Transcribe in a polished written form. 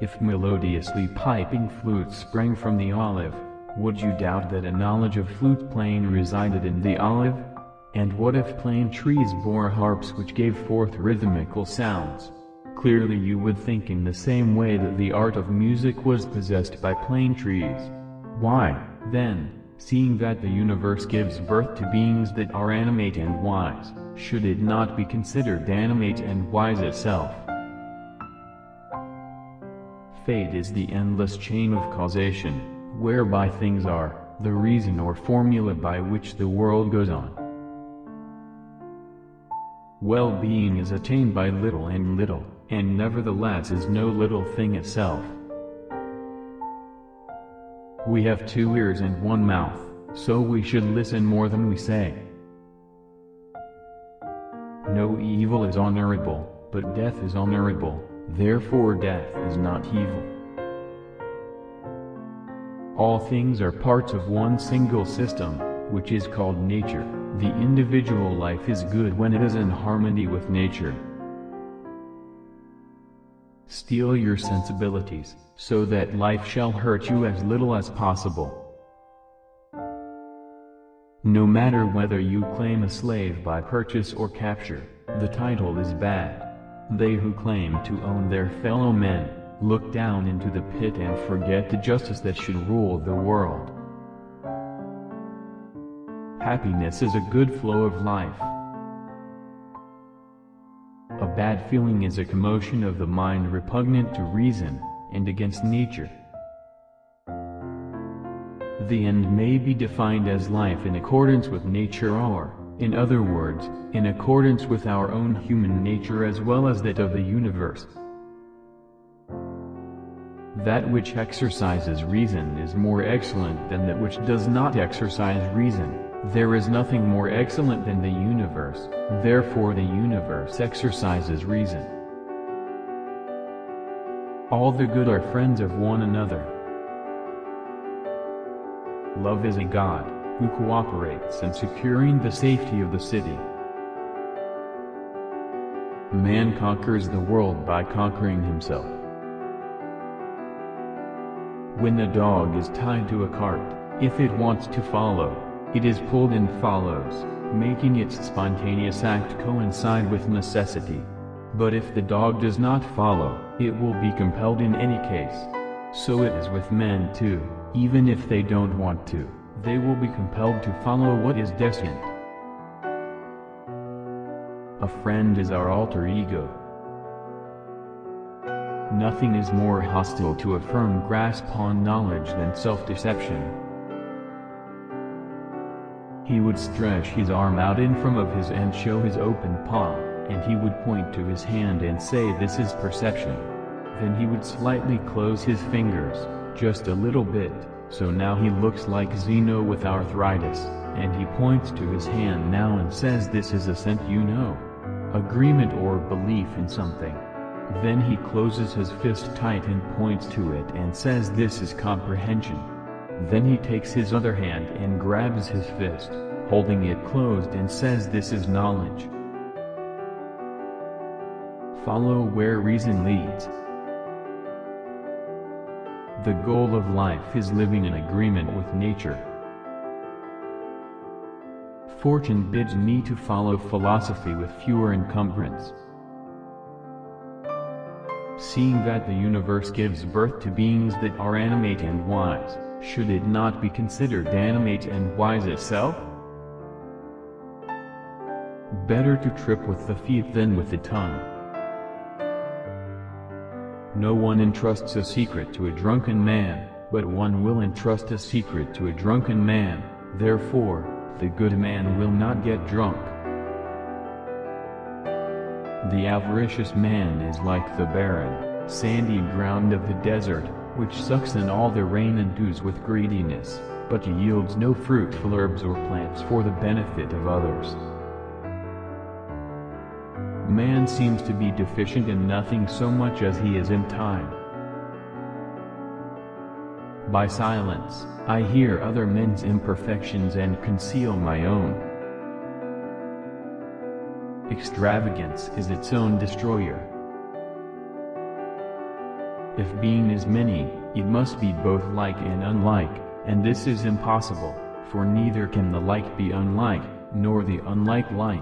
If melodiously piping flutes sprang from the olive, would you doubt that a knowledge of flute playing resided in the olive? And what if plane trees bore harps which gave forth rhythmical sounds? Clearly you would think in the same way that the art of music was possessed by plane trees. Why, then, seeing that the universe gives birth to beings that are animate and wise, should it not be considered animate and wise itself? Fate is the endless chain of causation, whereby things are, the reason or formula by which the world goes on. Well-being is attained by little and little, and nevertheless is no little thing itself. We have 2 ears and 1 mouth, so we should listen more than we say. No evil is honorable, but death is honorable, therefore death is not evil. All things are parts of one single system, which is called nature. The individual life is good when it is in harmony with nature. Steel your sensibilities, so that life shall hurt you as little as possible. No matter whether you claim a slave by purchase or capture, the title is bad. They who claim to own their fellow men, look down into the pit and forget the justice that should rule the world. Happiness is a good flow of life. A bad feeling is a commotion of the mind repugnant to reason, and against nature. The end may be defined as life in accordance with nature or, in other words, in accordance with our own human nature as well as that of the universe. That which exercises reason is more excellent than that which does not exercise reason. There is nothing more excellent than the universe, therefore the universe exercises reason. All the good are friends of one another. Love is a god, who cooperates in securing the safety of the city. Man conquers the world by conquering himself. When a dog is tied to a cart, if it wants to follow, it is pulled and follows, making its spontaneous act coincide with necessity. But if the dog does not follow, it will be compelled in any case. So it is with men too, even if they don't want to, they will be compelled to follow what is destined. A friend is our alter ego. Nothing is more hostile to a firm grasp on knowledge than self-deception. He would stretch his arm out in front of his and show his open palm, and he would point to his hand and say this is perception. Then he would slightly close his fingers, just a little bit, so now he looks like Zeno with arthritis, and he points to his hand now and says this is assent, you know, agreement or belief in something. Then he closes his fist tight and points to it and says this is comprehension. Then he takes his other hand and grabs his fist, holding it closed and says this is knowledge. Follow where reason leads. The goal of life is living in agreement with nature. Fortune bids me to follow philosophy with fewer encumbrance. Seeing that the universe gives birth to beings that are animate and wise, should it not be considered animate and wise itself? Better to trip with the feet than with the tongue. No one entrusts a secret to a drunken man, but one will entrust a secret to a drunken man, therefore, the good man will not get drunk. The avaricious man is like the barren, sandy ground of the desert, which sucks in all the rain and dews with greediness, but yields no fruitful herbs or plants for the benefit of others. Man seems to be deficient in nothing so much as he is in time. By silence, I hear other men's imperfections and conceal my own. Extravagance is its own destroyer. If being is many, it must be both like and unlike, and this is impossible, for neither can the like be unlike, nor the unlike like.